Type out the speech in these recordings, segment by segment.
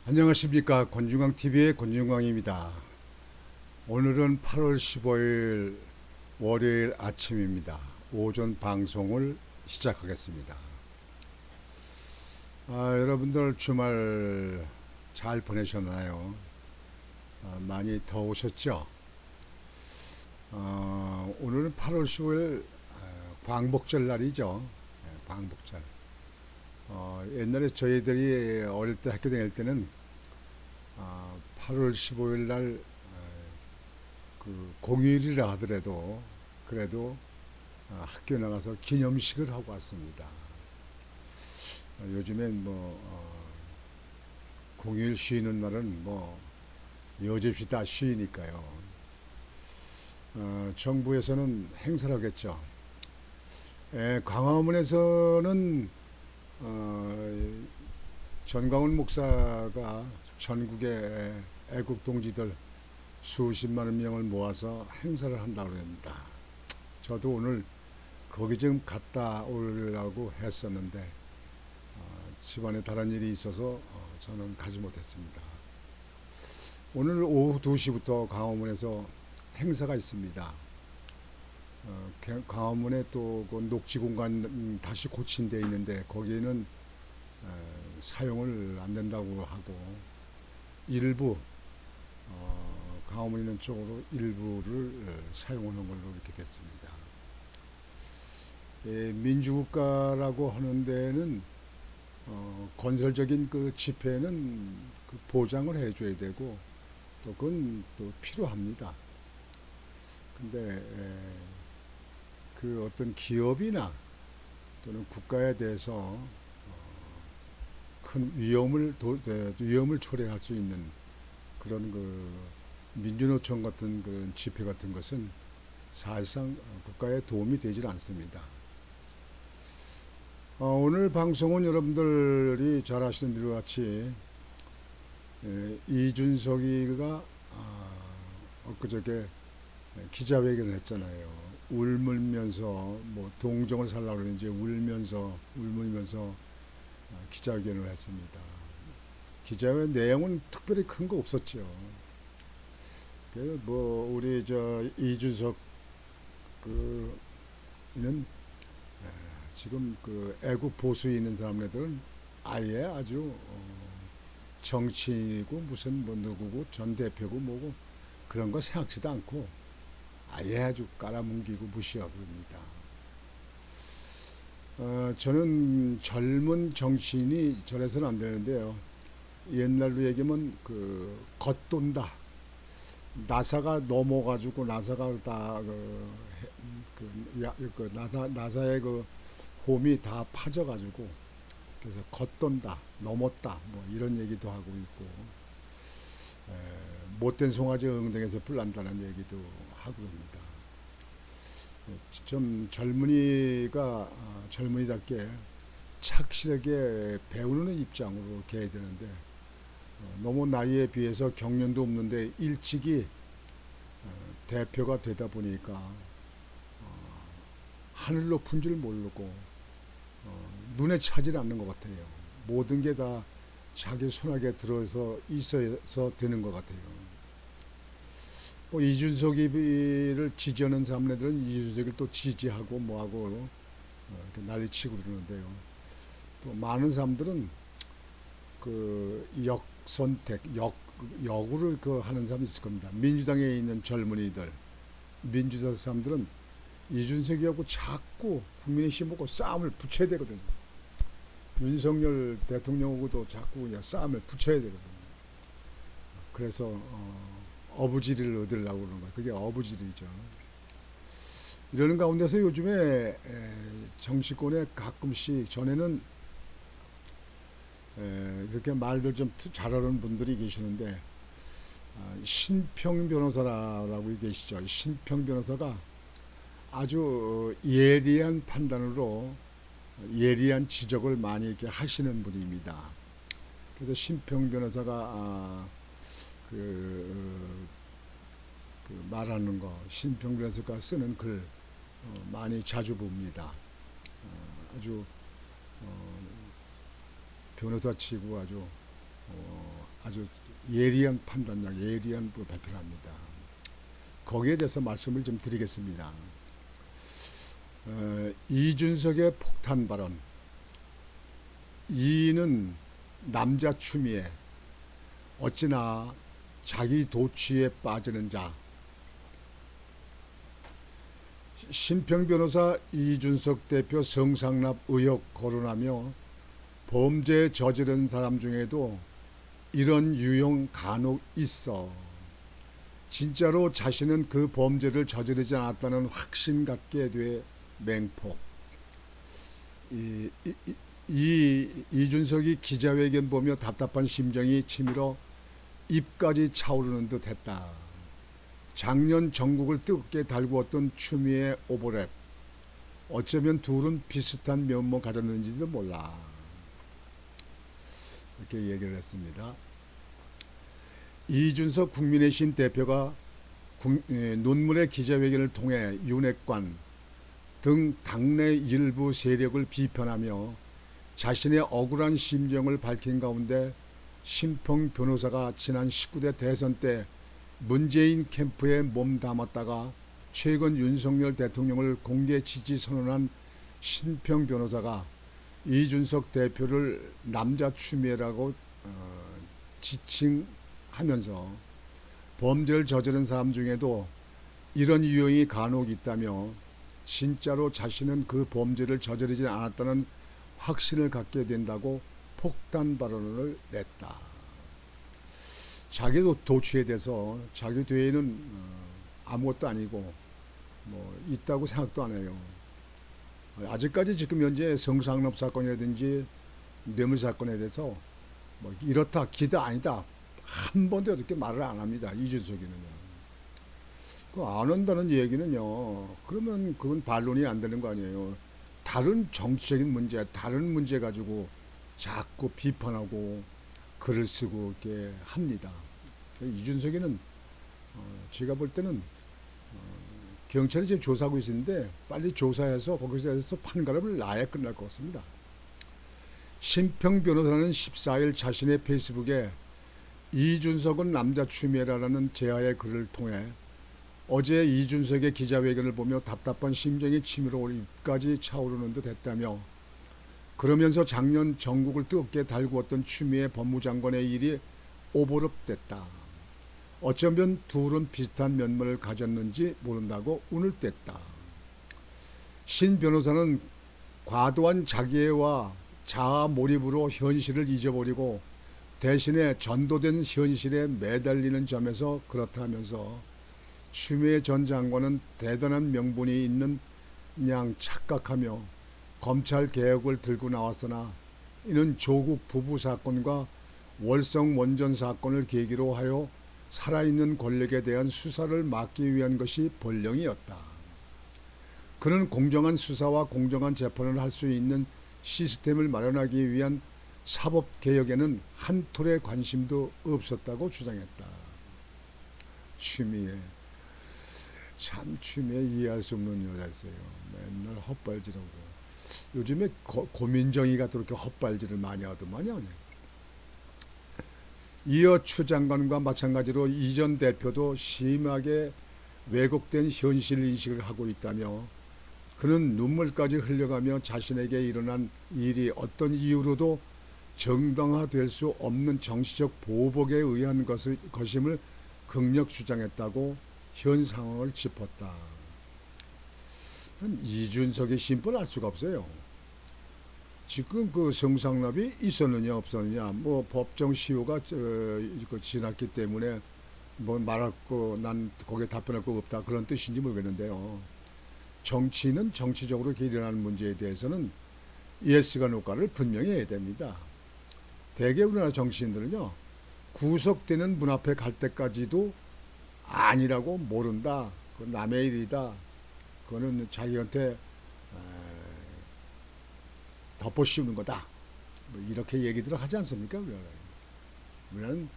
안녕하십니까. 권중광TV의 권중광입니다. 오늘은 8월 15일 월요일 아침입니다. 오전 방송을 시작하겠습니다. 여러분들 주말 잘 보내셨나요? 많이 더우셨죠? 오늘은 8월 15일 광복절 날이죠. 광복절. 옛날에 저희들이 어릴 때 학교 다닐 때는 8월 15일 날 그 공휴일이라 하더라도 그래도 학교 나가서 기념식을 하고 왔습니다. 요즘엔 공휴일 쉬는 날은 여집시 다 쉬니까요. 정부에서는 행사를 하겠죠. 광화문에서는 전광훈 목사가 전국의 애국 동지들 수십만 명을 모아서 행사를 한다고 합니다. 저도 오늘 거기 좀 갔다 오려고 했었는데 집안에 다른 일이 있어서 저는 가지 못했습니다. 오늘 오후 2시부터 광화문에서 행사가 있습니다. 광화문에 또 그 녹지 공간 다시 고친 데 있는데 거기에는 사용을 안 된다고 하고 일부 광화문 있는 쪽으로 일부를 사용하는 걸로 이렇게 됐습니다. 민주국가라고 하는 데는 건설적인 그 집회는 그 보장을 해줘야 되고 또 그건 또 필요합니다. 근데 그 어떤 기업이나 또는 국가에 대해서 큰 위험을 초래할 수 있는 그런 그 민주노총 같은 그 집회 같은 것은 사실상 국가에 도움이 되질 않습니다. 오늘 방송은 여러분들이 잘 아시는 일과 같이 이준석이가 엊그저께 기자회견을 했잖아요. 울면서 동정을 살라고 그러는지 울면서 기자회견을 했습니다. 기자회견 내용은 특별히 큰 거 없었죠. 우리 이준석 그는 지금 그 애국 보수에 있는 사람들은 아예 아주 정치인이고 무슨 누구고 전 대표고 뭐고 그런 거 생각지도 않고 아예 아주 깔아뭉기고 무시하고 있습니다. 저는 젊은 정치인이 저래서는 안 되는데요. 옛날로 얘기하면 그 겉돈다. 나사가 넘어가지고 나사가 다 나사의 그 홈이 다 파져가지고 그래서 겉돈다, 넘었다 이런 얘기도 하고 있고 못된 송아지 엉덩이에서 불 난다는 얘기도 하고 그럽니다. 좀 젊은이가 젊은이답게 착실하게 배우는 입장으로 개야 되는데 너무 나이에 비해서 경륜도 없는데 일찍이 대표가 되다 보니까 하늘 높은 줄 모르고 눈에 차질 않는 것 같아요. 모든 게 다 자기 손아귀에 들어서 있어서 되는 것 같아요. 이준석이를 지지하는 사람들은 이준석을 또 지지하고 뭐하고 난리치고 그러는데요. 또 많은 사람들은 그 역선택, 역으로 그 하는 사람이 있을 겁니다. 민주당에 있는 젊은이들, 민주당 사람들은 이준석이하고 자꾸 국민의힘하고 싸움을 붙여야 되거든요. 윤석열 대통령하고도 자꾸 그냥 싸움을 붙여야 되거든요. 그래서 어부지리를 얻으려고 그러는 거예요. 그게 어부지리죠. 이러는 가운데서 요즘에 정치권에 가끔씩 전에는 이렇게 말들 좀 잘하는 분들이 계시는데 신평 변호사라고 계시죠. 신평 변호사가 아주 예리한 판단으로 예리한 지적을 많이 이렇게 하시는 분입니다. 그래서 신평 변호사가 말하는 거, 신평 변호사가 쓰는 글 많이 자주 봅니다. 아주 변호사 치고 아주 아주 예리한 판단력, 예리한 발표를 합니다. 거기에 대해서 말씀을 좀 드리겠습니다. 이준석의 폭탄 발언. 이는 남자 추미애, 어찌나 자기 도취에 빠지는 자. 심평 변호사 이준석 대표 성상납 의혹 거론하며 범죄 저지른 사람 중에도 이런 유형 간혹 있어. 진짜로 자신은 그 범죄를 저지르지 않았다는 확신 갖게 돼 맹폭. 이준석이 기자회견 보며 답답한 심정이 치밀어 입까지 차오르는 듯 했다. 작년 전국을 뜨겁게 달구었던 추미애 오버랩. 어쩌면 둘은 비슷한 면모 가졌는지도 몰라. 이렇게 얘기를 했습니다. 이준석 국민의힘 대표가 논문의 기자회견을 통해 윤핵관 등 당내 일부 세력을 비판하며 자신의 억울한 심정을 밝힌 가운데 심평 변호사가 지난 19대 대선 때 문재인 캠프에 몸담았다가 최근 윤석열 대통령을 공개 지지 선언한 심평 변호사가 이준석 대표를 남자 추미애라고 지칭하면서 범죄를 저지른 사람 중에도 이런 유형이 간혹 있다며 진짜로 자신은 그 범죄를 저지르지 않았다는 확신을 갖게 된다고 폭탄 발언을 냈다. 자기도 도취에 대해서 자기 뒤에는 아무것도 아니고 뭐 있다고 생각도 안 해요. 아직까지 지금 현재 성상납 사건이라든지 뇌물 사건에 대해서 뭐 이렇다 기다 아니다 한 번도 이렇게 말을 안 합니다. 이준석이는요. 그 안 한다는 얘기는요. 그러면 그건 반론이 안 되는 거 아니에요. 다른 정치적인 문제, 다른 문제 가지고 자꾸 비판하고 글을 쓰고 이렇게 합니다. 이준석이는 제가 볼 때는 경찰이 지금 조사하고 있는데 빨리 조사해서 거기서 해서 판가름을 놔야 끝날 것 같습니다. 심평 변호사는 14일 자신의 페이스북에 이준석은 남자 추미애라는 제하의 글을 통해 어제 이준석의 기자회견을 보며 답답한 심정이 치밀어 입까지 차오르는 듯 했다며 그러면서 작년 전국을 뜨겁게 달구었던 추미애 법무장관의 일이 오버랩됐다. 어쩌면 둘은 비슷한 면모를 가졌는지 모른다고 운을 뗐다. 신 변호사는 과도한 자기애와 자아 몰입으로 현실을 잊어버리고 대신에 전도된 현실에 매달리는 점에서 그렇다면서 추미애 전 장관은 대단한 명분이 있는 양 착각하며 검찰 개혁을 들고 나왔으나 이는 조국 부부 사건과 월성 원전 사건을 계기로 하여 살아있는 권력에 대한 수사를 막기 위한 것이 본령이었다. 그는 공정한 수사와 공정한 재판을 할 수 있는 시스템을 마련하기 위한 사법개혁에는 한 톨의 관심도 없었다고 주장했다. 추미애. 참 추미애 이해할 수 없는 여자였어요. 맨날 헛발질하고. 요즘에 고민정이가 또 이렇게 헛발질을 많이 하더만요. 이어 추 장관과 마찬가지로 이 전 대표도 심하게 왜곡된 현실 인식을 하고 있다며 그는 눈물까지 흘려가며 자신에게 일어난 일이 어떤 이유로도 정당화될 수 없는 정치적 보복에 의한 것임을 극력 주장했다고 현 상황을 짚었다. 이준석의 심보를 알 수가 없어요. 지금 그 성상납이 있었느냐 없었느냐 뭐 법정 시효가 지났기 때문에 뭐 말할 거 난 거기에 답변할 거 없다 그런 뜻인지 모르겠는데요. 정치는 정치적으로 일어나는 문제에 대해서는 예스가 노가를 분명히 해야 됩니다. 대개 우리나라 정치인들은요 구속되는 문 앞에 갈 때까지도 아니라고 모른다. 그 남의 일이다. 그거는 자기한테 덮어 씌우는 거다. 뭐 이렇게 얘기들을 하지 않습니까? 우리나라는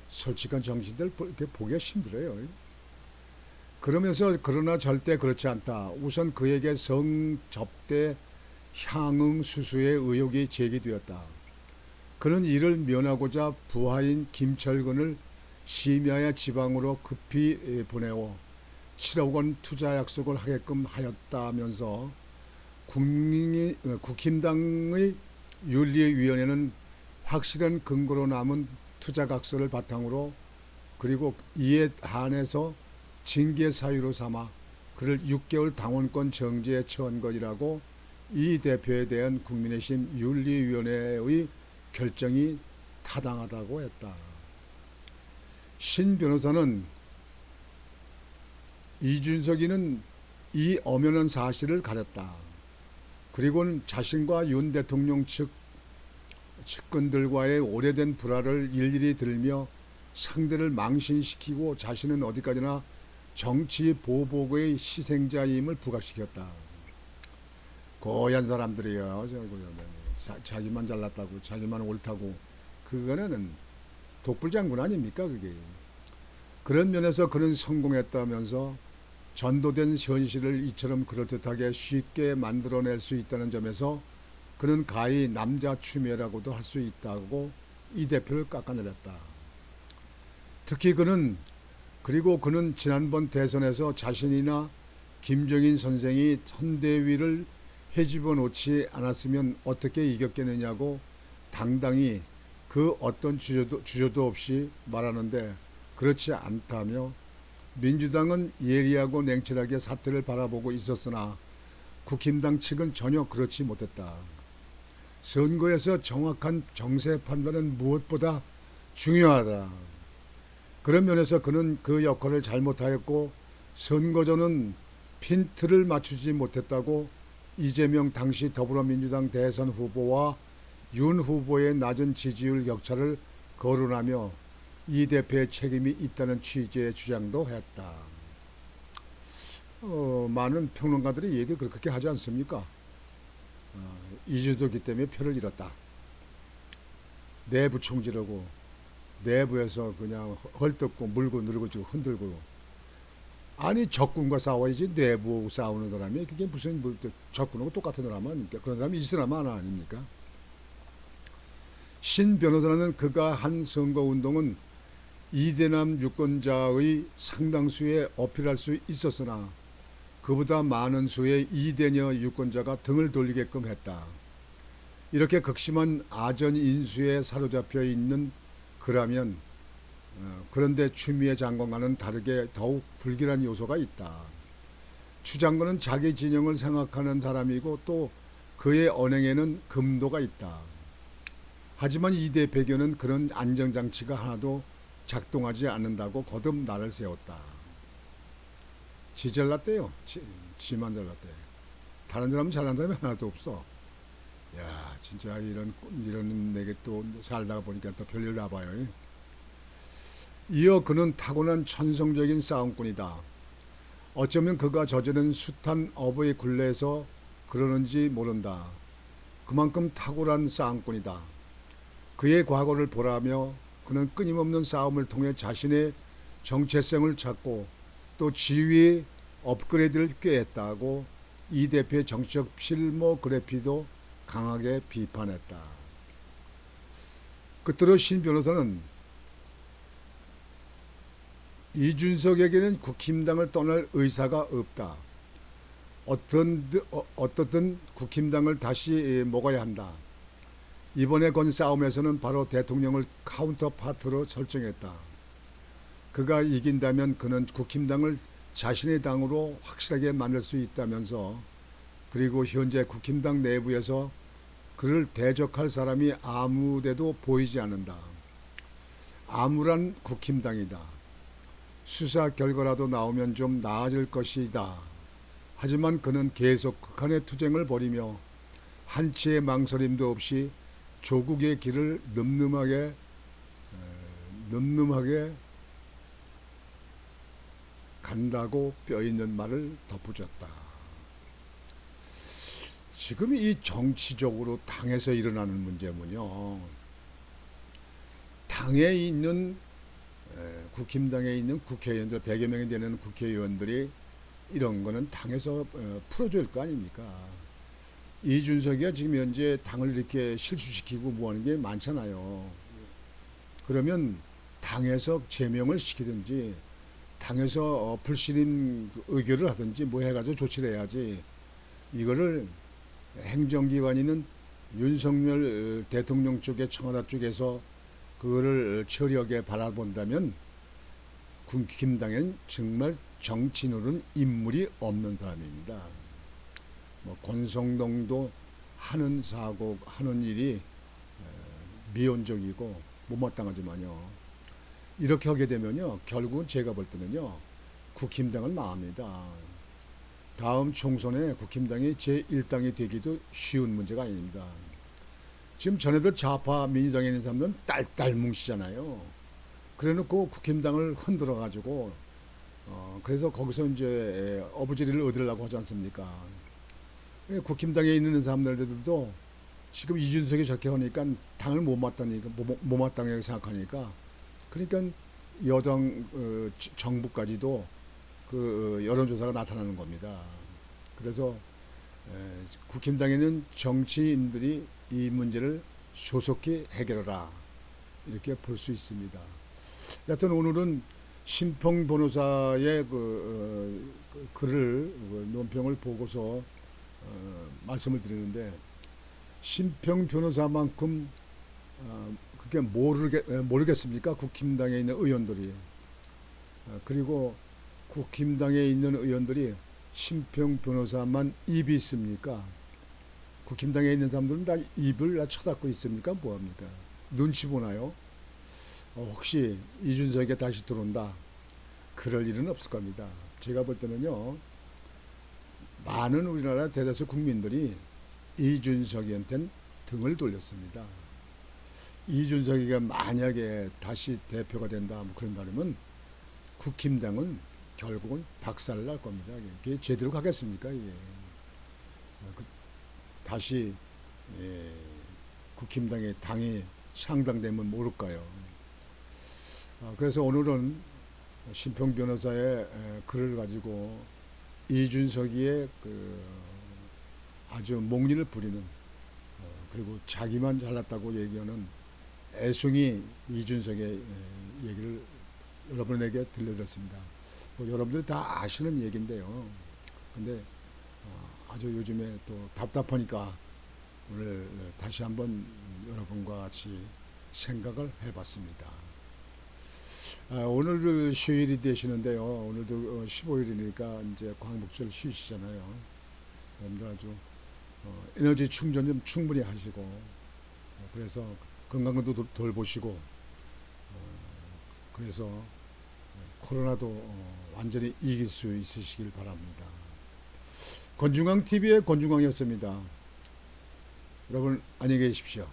솔직한 정치인들 이렇게 보기가 힘들어요. 그러면서 그러나 절대 그렇지 않다. 우선 그에게 성접대 향응 수수의 의혹이 제기되었다. 그는 이를 면하고자 부하인 김철근을 심야의 지방으로 급히 보내어 7억 원 투자 약속을 하게끔 하였다면서 국힘당의 윤리위원회는 확실한 근거로 남은 투자각서를 바탕으로 그리고 이에 한해서 징계 사유로 삼아 그를 6개월 당원권 정지에 처한 것이라고 이 대표에 대한 국민의힘 윤리위원회의 결정이 타당하다고 했다. 신 변호사는 이준석이는 이 엄연한 사실을 가렸다. 그리고는 자신과 윤 대통령 측근들과의 오래된 불화를 일일이 들며 상대를 망신시키고 자신은 어디까지나 정치 보복의 희생자임을 부각시켰다. 고얀 사람들이요. 자기만 잘났다고 자기만 옳다고 그거는 독불장군 아닙니까 그게. 그런 면에서 그는 성공했다면서 전도된 현실을 이처럼 그럴듯하게 쉽게 만들어낼 수 있다는 점에서 그는 가히 남자 추미애라고도 할 수 있다고 이 대표를 깎아내렸다. 특히 그는 지난번 대선에서 자신이나 김정인 선생이 선대위를 헤집어 놓지 않았으면 어떻게 이겼겠느냐고 당당히 그 어떤 주저도 없이 말하는데 그렇지 않다며 민주당은 예리하고 냉철하게 사태를 바라보고 있었으나 국힘당 측은 전혀 그렇지 못했다. 선거에서 정확한 정세 판단은 무엇보다 중요하다. 그런 면에서 그는 그 역할을 잘못하였고 선거전은 핀트를 맞추지 못했다고 이재명 당시 더불어민주당 대선 후보와 윤 후보의 낮은 지지율 격차를 거론하며 이 대표의 책임이 있다는 취지의 주장도 했다. 많은 평론가들이 얘기 그렇게 하지 않습니까? 이준석이 때문에 표를 잃었다. 내부 총질하고 내부에서 그냥 헐뜯고 물고 늘고 지고 흔들고. 아니 적군과 싸워야지 내부 싸우는 사람이 그게 무슨 적군하고 똑같은 사람 아닙니까? 그런 사람이 이 사람 하나 아닙니까? 신 변호사는 그가 한 선거운동은 이대남 유권자의 상당수에 어필할 수 있었으나 그보다 많은 수의 이대녀 유권자가 등을 돌리게끔 했다. 이렇게 극심한 아전 인수에 사로잡혀 있는 그라면 그런데 추미애 장관과는 다르게 더욱 불길한 요소가 있다. 추 장관은 자기 진영을 생각하는 사람이고 또 그의 언행에는 금도가 있다. 하지만 이 대표는 그런 안정장치가 하나도 작동하지 않는다고 거듭 날을 세웠다. 지 잘났대요. 지만 잘났대. 다른 사람은 잘난 사람이 하나도 없어. 야, 진짜 이런 내게 또 살다가 보니까 또 별일 나봐요. 이어 그는 타고난 천성적인 싸움꾼이다. 어쩌면 그가 저지른 숱한 업의 굴레에서 그러는지 모른다. 그만큼 탁월한 싸움꾼이다. 그의 과거를 보라며 그는 끊임없는 싸움을 통해 자신의 정체성을 찾고 또 지위의 업그레이드를 꾀했다고 이 대표의 정치적 필모그래피도 강하게 비판했다. 끝으로 신 변호사는 이준석에게는 국힘당을 떠날 의사가 없다. 어떻든 국힘당을 다시 먹어야 한다. 이번에 건 싸움에서는 바로 대통령을 카운터파트로 설정했다. 그가 이긴다면 그는 국힘당을 자신의 당으로 확실하게 만들 수 있다면서 그리고 현재 국힘당 내부에서 그를 대적할 사람이 아무데도 보이지 않는다. 암울한 국힘당이다. 수사 결과라도 나오면 좀 나아질 것이다. 하지만 그는 계속 극한의 투쟁을 벌이며 한치의 망설임도 없이 조국의 길을 늠름하게 간다고 뼈있는 말을 덧붙였다. 지금 이 정치적으로 당에서 일어나는 문제면요. 당에 있는 국힘당에 있는 국회의원들 100여 명이 되는 국회의원들이 이런 거는 당에서 풀어줄 거 아닙니까? 이준석이가 지금 현재 당을 이렇게 실추시키고 뭐 하는 게 많잖아요. 그러면 당에서 제명을 시키든지 당에서 불신임 의결을 하든지 뭐 해가지고 조치를 해야지, 이거를 행정기관이는 윤석열 대통령 쪽에 청와대 쪽에서 그거를 처리하게 바라본다면 국힘당엔 정말 정치인으로는 인물이 없는 사람입니다. 뭐 권성동도 하는 사고 하는 일이 미온적이고 못마땅하지만요. 이렇게 하게 되면요, 결국은 제가 볼 때는요, 국힘당을 망합니다. 다음 총선에 국힘당이 제1당이 되기도 쉬운 문제가 아닙니다. 지금 전에도 좌파 민주당에 있는 사람들은 딸딸 뭉치잖아요. 그래놓고 국힘당을 흔들어 가지고 그래서 거기서 이제 어부지리를 얻으려고 하지 않습니까? 국힘당에 있는 사람들도 지금 이준석이 저렇게 하니까 당을 못마땅하게 생각하니까, 그러니까 여당 정부까지도 그 여론조사가 나타나는 겁니다. 그래서 국힘당에는 정치인들이 이 문제를 조속히 해결하라, 이렇게 볼 수 있습니다. 여하튼 오늘은 심평 변호사의 글을 논평을 보고서 말씀을 드리는데, 심평 변호사만큼 그게 모르겠습니까? 국힘당에 있는 의원들이. 그리고 국힘당에 있는 의원들이 심평 변호사만 입이 있습니까? 국힘당에 있는 사람들은 다 입을 쳐닫고 있습니까? 뭐합니까? 눈치 보나요? 혹시 이준석이 다시 들어온다, 그럴 일은 없을 겁니다. 제가 볼 때는요, 많은 우리나라 대다수 국민들이 이준석이한테는 등을 돌렸습니다. 이준석이가 만약에 다시 대표가 된다, 뭐 그런다면 국힘당은 결국은 박살날 겁니다. 이게 제대로 가겠습니까? 이게. 다시 국힘당의 당이 상당되면 모를까요? 그래서 오늘은 심평 변호사의 글을 가지고 이준석이의 아주 목리를 부리는, 그리고 자기만 잘났다고 얘기하는 애송이 이준석의 얘기를 여러분에게 들려드렸습니다. 뭐 여러분들이 다 아시는 얘기인데요. 근데 아주 요즘에 또 답답하니까 오늘 다시 한번 여러분과 같이 생각을 해봤습니다. 오늘 휴일이 되시는데요. 오늘도 15일이니까 이제 광복절 쉬시잖아요. 여러분들 아주 에너지 충전 좀 충분히 하시고, 그래서 건강도 돌보시고, 그래서 코로나도 완전히 이길 수 있으시길 바랍니다. 권중광TV의 권중광이었습니다. 여러분 안녕히 계십시오.